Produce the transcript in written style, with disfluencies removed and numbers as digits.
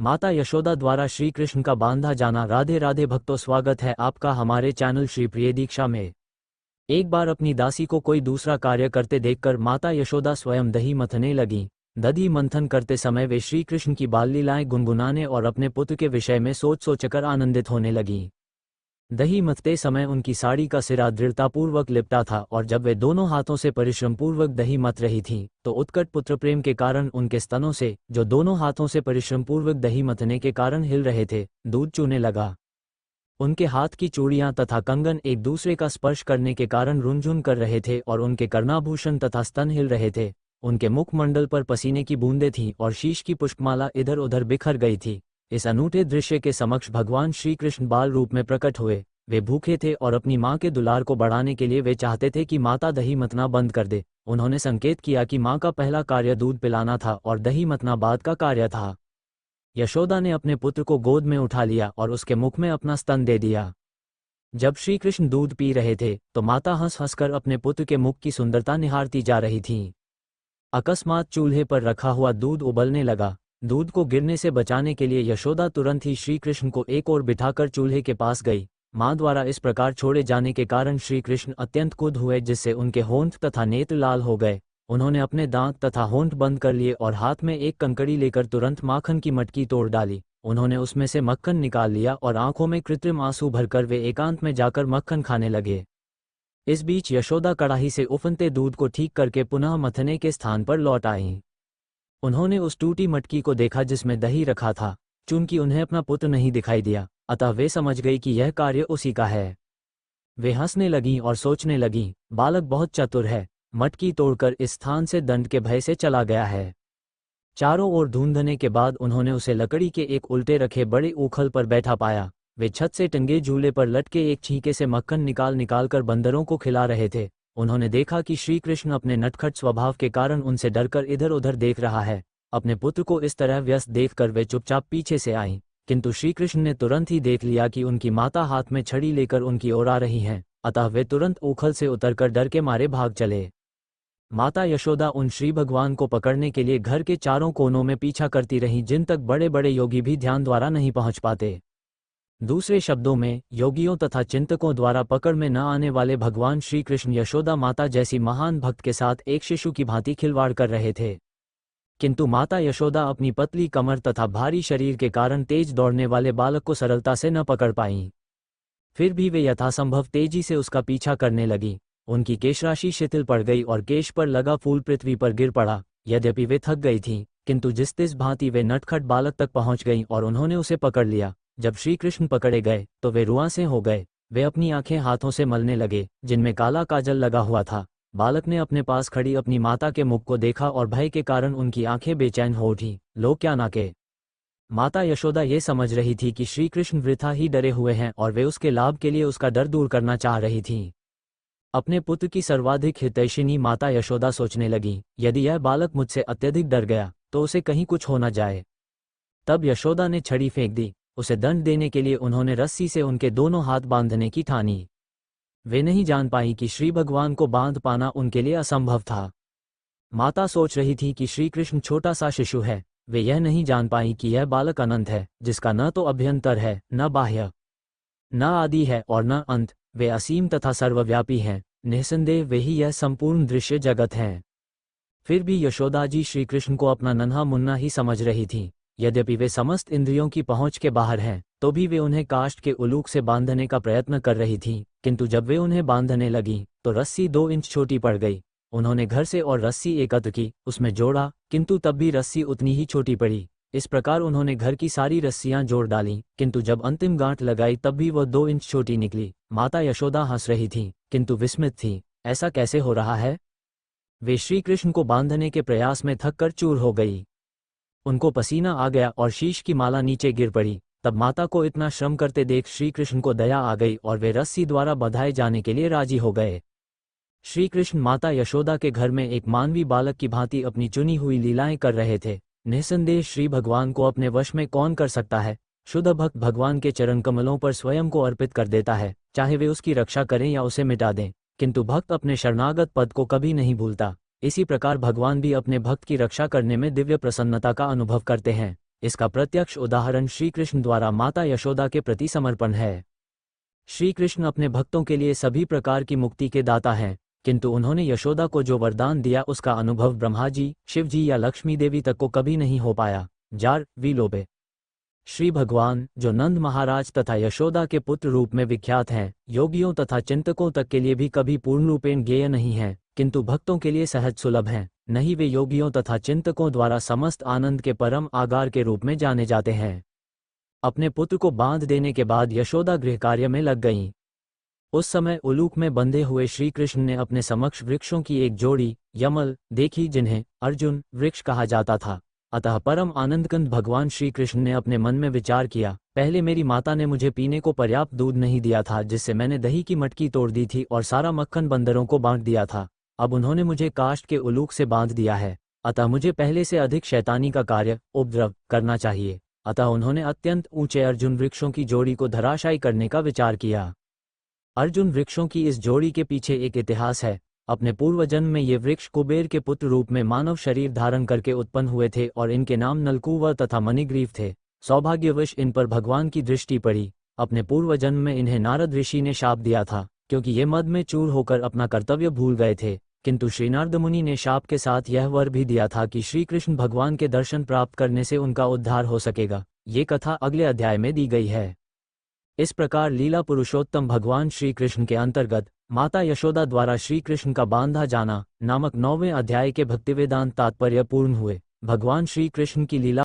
माता यशोदा द्वारा श्री कृष्ण का बांधा जाना। राधे राधे भक्तों, स्वागत है आपका हमारे चैनल श्री प्रिय दीक्षा में। एक बार अपनी दासी को कोई दूसरा कार्य करते देखकर माता यशोदा स्वयं दही मथने लगी। दधी मंथन करते समय वे श्री कृष्ण की बाल लीलाएं गुनगुनाने और अपने पुत्र के विषय में सोच सोचकर आनंदित होने लगी। दही मथते समय उनकी साड़ी का सिरा दृढ़तापूर्वक लिपटा था और जब वे दोनों हाथों से परिश्रमपूर्वक दही मथ रही थीं, तो उत्कट पुत्र प्रेम के कारण उनके स्तनों से, जो दोनों हाथों से परिश्रमपूर्वक दही मथने के कारण हिल रहे थे, दूध चूने लगा। उनके हाथ की चूड़ियां तथा कंगन एक दूसरे का स्पर्श करने के कारण रुनझुन कर रहे थे और उनके कर्णाभूषण तथा स्तन हिल रहे थे। उनके मुखमंडल पर पसीने की बूंदें थीं और शीश की पुष्पमाला इधर उधर बिखर गई थी। इस अनूठे दृश्य के समक्ष भगवान श्री कृष्ण बाल रूप में प्रकट हुए। वे भूखे थे और अपनी मां के दुलार को बढ़ाने के लिए वे चाहते थे कि माता दही मतना बंद कर दे। उन्होंने संकेत किया कि मां का पहला कार्य दूध पिलाना था और दही मतना बाद का कार्य था। यशोदा ने अपने पुत्र को गोद में उठा लिया और उसके मुख में अपना स्तन दे दिया। जब श्री कृष्ण दूध पी रहे थे तो माता हंस हंसकर अपने पुत्र के मुख की सुंदरता निहारती जा रही थीं। अकस्मात चूल्हे पर रखा हुआ दूध उबलने लगा। दूध को गिरने से बचाने के लिए यशोदा तुरंत ही श्री कृष्ण को एक ओर बिठाकर चूल्हे के पास गई। मां द्वारा इस प्रकार छोड़े जाने के कारण श्री कृष्ण अत्यंत क्रुद्ध हुए, जिससे उनके होंठ तथा नेत्र लाल हो गए। उन्होंने अपने दांत तथा होंठ बंद कर लिए और हाथ में एक कंकड़ी लेकर तुरंत माखन की मटकी तोड़ डाली। उन्होंने उसमें से मक्खन निकाल लिया और आंखों में कृत्रिम आंसू भरकर वे एकांत में जाकर मक्खन खाने लगे। इस बीच यशोदा कड़ाही से उफनते दूध को ठीक करके पुनः मथने के स्थान पर लौट आईं। उन्होंने उस टूटी मटकी को देखा जिसमें दही रखा था। चूंकि उन्हें अपना पुत्र नहीं दिखाई दिया, अतः वे समझ गई कि यह कार्य उसी का है। वे हंसने लगीं और सोचने लगीं, बालक बहुत चतुर है, मटकी तोड़कर इस स्थान से दंड के भय से चला गया है। चारों ओर ढूंढने के बाद उन्होंने उसे लकड़ी के एक उल्टे रखे बड़े ऊखल पर बैठा पाया। वे छत से टंगे झूले पर लटके एक छींके से मक्खन निकाल कर बंदरों को खिला रहे थे। उन्होंने देखा कि श्री कृष्ण अपने नटखट स्वभाव के कारण उनसे डरकर इधर उधर देख रहा है। अपने पुत्र को इस तरह व्यस्त देखकर वे चुपचाप पीछे से आईं, किंतु श्री कृष्ण ने तुरंत ही देख लिया कि उनकी माता हाथ में छड़ी लेकर उनकी ओर आ रही हैं। अतः वे तुरंत ऊखल से उतरकर डर के मारे भाग चले। माता यशोदा उन श्री भगवान को पकड़ने के लिए घर के चारों कोनों में पीछा करती रहीं, जिन तक बड़े बड़े योगी भी ध्यान द्वारा नहीं पहुंच पाते। दूसरे शब्दों में, योगियों तथा चिंतकों द्वारा पकड़ में न आने वाले भगवान श्री कृष्ण यशोदा माता जैसी महान भक्त के साथ एक शिशु की भांति खिलवाड़ कर रहे थे। किंतु माता यशोदा अपनी पतली कमर तथा भारी शरीर के कारण तेज दौड़ने वाले बालक को सरलता से न पकड़ पाईं। फिर भी वे यथासंभव तेजी से उसका पीछा करने लगी। उनकी केशराशि शिथिल पड़ गई और केश पर लगा फूल पृथ्वी पर गिर पड़ा। यद्यपि वे थक गई थीं, किंतु जिस तिस भांति वे नटखट बालक तक पहुंच गईं और उन्होंने उसे पकड़ लिया। जब श्री कृष्ण पकड़े गए तो वे रुआंसे हो गए। वे अपनी आंखें हाथों से मलने लगे, जिनमें काला काजल लगा हुआ था। बालक ने अपने पास खड़ी अपनी माता के मुख को देखा और भय के कारण उनकी आंखें बेचैन हो उठी। लोग क्या ना के। माता यशोदा ये समझ रही थी कि श्री कृष्ण वृथा ही डरे हुए हैं और वे उसके लाभ के लिए उसका डर दूर करना चाह रही थीं। अपने पुत्र की सर्वाधिक हितैषिणी माता यशोदा सोचने लगी, यदि यह बालक मुझसे अत्यधिक डर गया तो उसे कहीं कुछ हो न जाए। तब यशोदा ने छड़ी फेंक दी। उसे दंड देने के लिए उन्होंने रस्सी से उनके दोनों हाथ बांधने की ठानी। वे नहीं जान पाई कि श्री भगवान को बांध पाना उनके लिए असंभव था। माता सोच रही थी कि श्री कृष्ण छोटा सा शिशु है। वे यह नहीं जान पाई कि यह बालक अनंत है, जिसका न तो अभ्यंतर है, न बाह्य, न आदि है और न अंत। वे असीम तथा सर्वव्यापी हैं। निःसंदेह वे ही यह संपूर्ण दृश्य जगत हैं। फिर भी यशोदा जी श्री कृष्ण को अपना नन्हा मुन्ना ही समझ रही थीं। यद्यपि वे समस्त इंद्रियों की पहुंच के बाहर हैं, तो भी वे उन्हें काष्ठ के उलूक से बांधने का प्रयत्न कर रही थीं। किंतु जब वे उन्हें बांधने लगीं तो रस्सी 2 इंच छोटी पड़ गई। उन्होंने घर से और रस्सी एकत्र की, उसमें जोड़ा, किंतु तब भी रस्सी उतनी ही छोटी पड़ी। इस प्रकार उन्होंने घर की सारी रस्सियां जोड़ डालीं, किंतु जब अंतिम गांठ लगाई तब भी वह 2 इंच छोटी निकली। माता यशोदा हंस रही थीं, किंतु विस्मित थीं। ऐसा कैसे हो रहा है? वे श्री कृष्ण को बांधने के प्रयास में थक कर चूर हो गई। उनको पसीना आ गया और शीश की माला नीचे गिर पड़ी। तब माता को इतना श्रम करते देख श्री कृष्ण को दया आ गई और वे रस्सी द्वारा बंधाए जाने के लिए राजी हो गए। श्री कृष्ण माता यशोदा के घर में एक मानवी बालक की भांति अपनी चुनी हुई लीलाएं कर रहे थे। निःसंदेह श्री भगवान को अपने वश में कौन कर सकता है। शुद्ध भक्त भगवान के चरण कमलों पर स्वयं को अर्पित कर देता है, चाहे वे उसकी रक्षा करें या उसे मिटा दें। किंतु भक्त अपने शरणागत पद को कभी नहीं भूलता। इसी प्रकार भगवान भी अपने भक्त की रक्षा करने में दिव्य प्रसन्नता का अनुभव करते हैं। इसका प्रत्यक्ष उदाहरण श्री कृष्ण द्वारा माता यशोदा के प्रति समर्पण है। श्री कृष्ण अपने भक्तों के लिए सभी प्रकार की मुक्ति के दाता हैं, किंतु उन्होंने यशोदा को जो वरदान दिया उसका अनुभव ब्रह्मा जी, शिव जी या लक्ष्मी देवी तक को कभी नहीं हो पाया। जार विलोपे। श्री भगवान, जो नंद महाराज तथा यशोदा के पुत्र रूप में विख्यात हैं, योगियों तथा चिंतकों तक के लिए भी कभी पूर्ण रूपेण ज्ञेय नहीं हैं, किंतु भक्तों के लिए सहज सुलभ हैं। नहीं, वे योगियों तथा चिंतकों द्वारा समस्त आनंद के परम आगार के रूप में जाने जाते हैं। अपने पुत्र को बांध देने के बाद यशोदा गृह कार्य में लग गईं। उस समय उलूक में बंधे हुए श्री कृष्ण ने अपने समक्ष वृक्षों की एक जोड़ी यमल देखी, जिन्हें अर्जुन वृक्ष कहा जाता था। अतः परम आनंदकंद भगवान श्री कृष्ण ने अपने मन में विचार किया, पहले मेरी माता ने मुझे पीने को पर्याप्त दूध नहीं दिया था, जिससे मैंने दही की मटकी तोड़ दी थी और सारा मक्खन बंदरों को बांट दिया था। अब उन्होंने मुझे काष्ठ के उलूक से बांध दिया है, अतः मुझे पहले से अधिक शैतानी का कार्य उपद्रव करना चाहिए। अतः उन्होंने अत्यंत ऊंचे अर्जुन वृक्षों की जोड़ी को धराशायी करने का विचार किया। अर्जुन वृक्षों की इस जोड़ी के पीछे एक इतिहास है। अपने पूर्व जन्म में ये वृक्ष कुबेर के पुत्र रूप में मानव शरीर धारण करके उत्पन्न हुए थे और इनके नाम नलकूवर तथा मणिग्रीव थे। सौभाग्यवश इन पर भगवान की दृष्टि पड़ी। अपने पूर्व जन्म में इन्हें नारद ऋषि ने शाप दिया था, क्योंकि ये मद में चूर होकर अपना कर्तव्य भूल गए थे। किंतु श्री नारद मुनि ने शाप के साथ यह वर भी दिया था कि श्री कृष्ण भगवान के दर्शन प्राप्त करने से उनका उद्धार हो सकेगा। ये कथा अगले अध्याय में दी गई है। इस प्रकार लीला पुरुषोत्तम भगवान श्री कृष्ण के अंतर्गत माता यशोदा द्वारा श्री कृष्ण का बांधा जाना नामक 9वें अध्याय के भक्तिवेदांत तात्पर्य पूर्ण हुए। भगवान श्री कृष्ण की लीला